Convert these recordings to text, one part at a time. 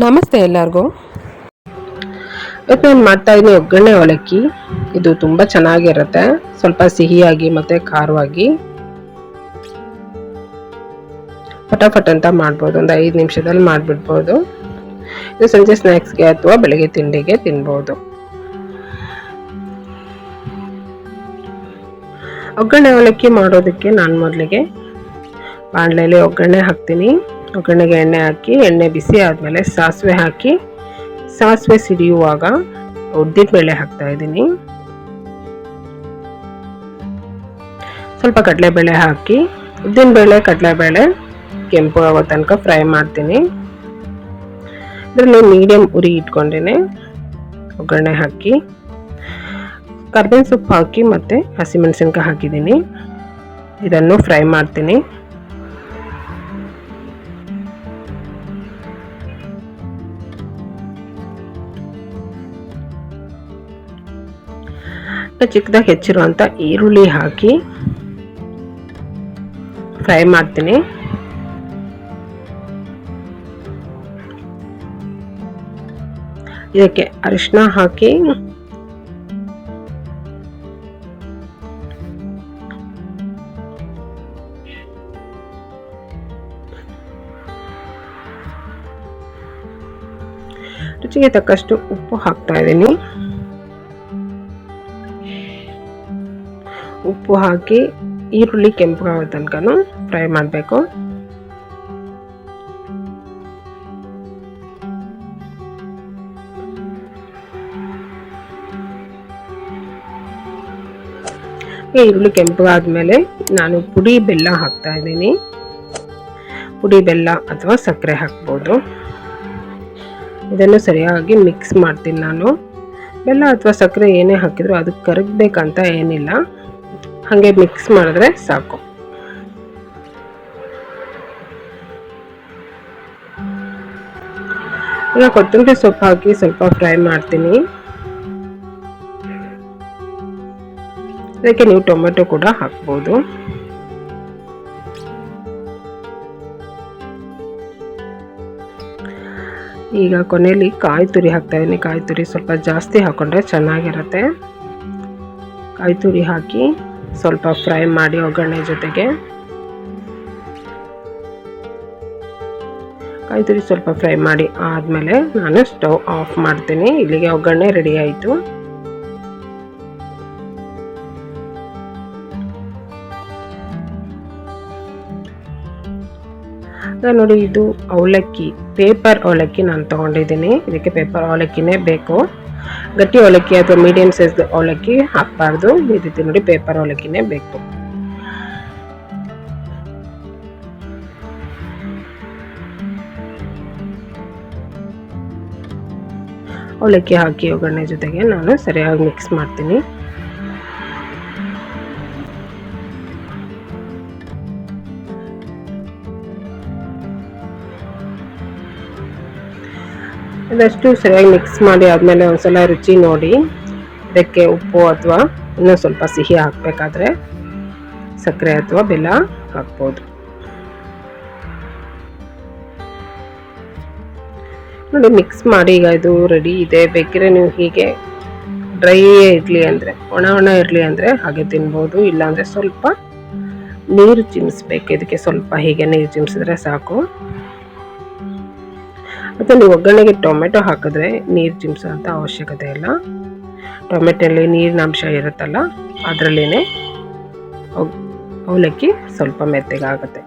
ನಮಸ್ತೆ ಎಲ್ಲರಿಗೂ. ಇವತ್ತು ನಾನು ಮಾಡ್ತಾ ಇದ್ದೀನಿ ಒಗ್ಗರಣೆ ಅವಲಕ್ಕಿ. ಇದು ತುಂಬ ಚೆನ್ನಾಗಿರುತ್ತೆ, ಸ್ವಲ್ಪ ಸಿಹಿಯಾಗಿ ಮತ್ತು ಖಾರವಾಗಿ. ಫಟಾಫಟ್ ಅಂತ ಮಾಡ್ಬೋದು, ಒಂದು 5 ನಿಮಿಷದಲ್ಲಿ ಮಾಡಿಬಿಡ್ಬೋದು. ಇದು ಸಂಜೆ ಸ್ನ್ಯಾಕ್ಸ್ಗೆ ಅಥವಾ ಬೆಳಗ್ಗೆ ತಿಂಡಿಗೆ ತಿನ್ಬೋದು. ಒಗ್ಗರಣೆ ಅವಲಕ್ಕಿ ಮಾಡೋದಕ್ಕೆ ನಾನು ಮೊದಲಿಗೆ ಬಾಣಲೆಯಲ್ಲಿ ಒಗ್ಗರಣೆ ಹಾಕ್ತೀನಿ. ಒಗ್ಗರಣೆಗೆ ಎಣ್ಣೆ ಹಾಕಿ, ಎಣ್ಣೆ ಬಿಸಿ ಆದಮೇಲೆ ಸಾಸಿವೆ ಹಾಕಿ, ಸಾಸಿವೆ ಸಿಡಿಯುವಾಗ ಉದ್ದಿನಬೇಳೆ ಹಾಕ್ತಾ ಇದ್ದೀನಿ. ಸ್ವಲ್ಪ ಕಡಲೆಬೇಳೆ ಹಾಕಿ, ಉದ್ದಿನಬೇಳೆ ಕಡಲೆಬೇಳೆ ಕೆಂಪು ಆಗೋ ತನಕ ಫ್ರೈ ಮಾಡ್ತೀನಿ. ಇದರಲ್ಲಿ ಮೀಡಿಯಂ ಉರಿ ಇಟ್ಕೊಂಡೇನೆ ಒಗ್ಗರಣೆ ಹಾಕಿ, ಕರ್ಬೇವಿನ ಸೊಪ್ಪು ಹಾಕಿ ಮತ್ತು ಹಸಿಮೆಣಸಿನ್ಕಾಯಿ ಹಾಕಿದ್ದೀನಿ. ಇದನ್ನು ಫ್ರೈ ಮಾಡ್ತೀನಿ. ಚಿಕ್ಕದಾಗಿ ಹೆಚ್ಚಿರುವಂಥ ಈರುಳ್ಳಿ ಹಾಕಿ ಫ್ರೈ ಮಾಡ್ತೀನಿ. ಇದಕ್ಕೆ ಅರಿಶಿನ ಹಾಕಿ ರುಚಿಗೆ ತಕ್ಕಷ್ಟು ಉಪ್ಪು ಹಾಕ್ತಾ ಇದ್ದೀನಿ. ಉಪ್ಪು ಹಾಕಿ ಈರುಳ್ಳಿ ಕೆಂಪಗಾಗೋ ತನಕ ಫ್ರೈ ಮಾಡಬೇಕು. ಈರುಳ್ಳಿ ಕೆಂಪಗಾದ್ಮೇಲೆ ನಾನು ಪುಡಿ ಬೆಲ್ಲ ಹಾಕ್ತಾ ಇದ್ದೀನಿ. ಪುಡಿ ಬೆಲ್ಲ ಅಥವಾ ಸಕ್ಕರೆ ಹಾಕ್ಬೋದು. ಇದನ್ನು ಸರಿಯಾಗಿ ಮಿಕ್ಸ್ ಮಾಡ್ತೀನಿ ನಾನು. ಬೆಲ್ಲ ಅಥವಾ ಸಕ್ಕರೆ ಏನೇ ಹಾಕಿದ್ರು ಅದಕ್ಕೆ ಕರಗಬೇಕಂತ ಏನಿಲ್ಲ, ಹಾಗೆ ಮಿಕ್ಸ್ ಮಾಡಿದ್ರೆ ಸಾಕು. ಈಗ ಕೊತ್ತಂಬರಿ ಸೊಪ್ಪು ಹಾಕಿ ಸ್ವಲ್ಪ ಫ್ರೈ ಮಾಡ್ತೀನಿ. ಅದಕ್ಕೆ ನೀವು ಟೊಮೆಟೊ ಕೂಡ ಹಾಕ್ಬೋದು. ಈಗ ಕೊನೆಯಲ್ಲಿ ಕಾಯಿ ತುರಿ ಹಾಕ್ತಾ ಇದ್ದೀನಿ. ಕಾಯಿ ತುರಿ ಸ್ವಲ್ಪ ಜಾಸ್ತಿ ಹಾಕೊಂಡ್ರೆ ಚೆನ್ನಾಗಿರುತ್ತೆ. ಕಾಯಿ ತುರಿ ಹಾಕಿ ಸ್ವಲ್ಪ ಫ್ರೈ ಮಾಡಿ ಒಗ್ಗರಣೆ ಜೊತೆಗೆ. ಕಾಯಿ ತುರಿ ಸ್ವಲ್ಪ ಫ್ರೈ ಮಾಡಿ ಆದಮೇಲೆ ನಾನು ಸ್ಟವ್ ಆಫ್ ಮಾಡ್ತೀನಿ. ಇಲ್ಲಿಗೆ ಒಗ್ಗರಣೆ ರೆಡಿ ಆಯಿತು. ನೋಡಿ, ಇದು ಅವಲಕ್ಕಿ, ಪೇಪರ್ ಅವಲಕ್ಕಿ ನಾನು ತೊಗೊಂಡಿದ್ದೀನಿ. ಇದಕ್ಕೆ ಪೇಪರ್ ಅವಲಕ್ಕಿನೇ ಬೇಕು. ಗಟ್ಟಿ ಅವಲಕ್ಕಿ ಅಥವಾ ಮೀಡಿಯಂ ಸೈಜ್ ಅವಲಕ್ಕಿ ಹಾಕಬಾರ್ದು. ಈ ರೀತಿ ನೋಡಿ ಪೇಪರ್ ಅವಲಕ್ಕಿನೇ ಬೇಕು. ಅವಲಕ್ಕಿ ಹಾಕಿ ಒಗ್ಗರಣೆ ಜೊತೆಗೆ ನಾನು ಸರಿಯಾಗಿ ಮಿಕ್ಸ್ ಮಾಡ್ತೀನಿ. ಇದಷ್ಟು ಸರಿಯಾಗಿ ಮಿಕ್ಸ್ ಮಾಡಿ ಆದಮೇಲೆ ಒಂದ್ಸಲ ರುಚಿ ನೋಡಿ. ಇದಕ್ಕೆ ಉಪ್ಪು ಅಥವಾ ಇನ್ನೂ ಸ್ವಲ್ಪ ಸಿಹಿ ಹಾಕಬೇಕಾದ್ರೆ ಸಕ್ಕರೆ ಅಥವಾ ಬೆಲ್ಲ ಹಾಕ್ಬೋದು. ನೋಡಿ ಮಿಕ್ಸ್ ಮಾಡಿ, ಈಗ ಇದು ರೆಡಿ ಇದೆ. ಬೇಕಿದ್ರೆ ನೀವು ಹೀಗೆ ಡ್ರೈ ಇರಲಿ ಅಂದರೆ, ಒಣ ಇರಲಿ ಅಂದರೆ ಹಾಗೆ ತಿನ್ಬೋದು. ಇಲ್ಲಾಂದರೆ ಸ್ವಲ್ಪ ನೀರು ಚಿಮ್ಮಿಸ್ಬೇಕು. ಇದಕ್ಕೆ ಸ್ವಲ್ಪ ಹೀಗೆ ನೀರು ಚಿಮ್ಮಿಸಿದ್ರೆ ಸಾಕು. ಮತ್ತು ನೀವು ಒಗ್ಗರಣೆಗೆ ಟೊಮೆಟೊ ಹಾಕಿದ್ರೆ ನೀರು ಚಿಮ್ಸೋ ಅಂಥ ಅವಶ್ಯಕತೆ ಇಲ್ಲ. ಟೊಮೆಟೊಲ್ಲಿ ನೀರಿನ ಅಂಶ ಇರುತ್ತಲ್ಲ, ಅದರಲ್ಲೇ ಅವಲಕ್ಕಿ ಸ್ವಲ್ಪ ಮೆತ್ತಗಾಗುತ್ತೆ.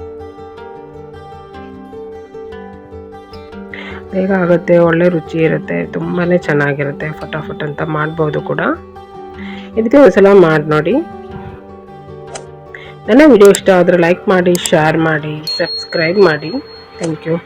ಬೇಗ ಆಗುತ್ತೆ, ಒಳ್ಳೆ ರುಚಿ ಇರುತ್ತೆ, ತುಂಬಾ ಚೆನ್ನಾಗಿರುತ್ತೆ. ಫಟಾಫಟ್ ಅಂತ ಮಾಡ್ಬೋದು ಕೂಡ. ಇದಕ್ಕೆ ಒಂದ್ಸಲ ಮಾಡಿ ನೋಡಿ. ನನ್ನ ವಿಡಿಯೋ ಇಷ್ಟ ಆದರೆ ಲೈಕ್ ಮಾಡಿ, ಶೇರ್ ಮಾಡಿ, ಸಬ್ಸ್ಕ್ರೈಬ್ ಮಾಡಿ. Thank you.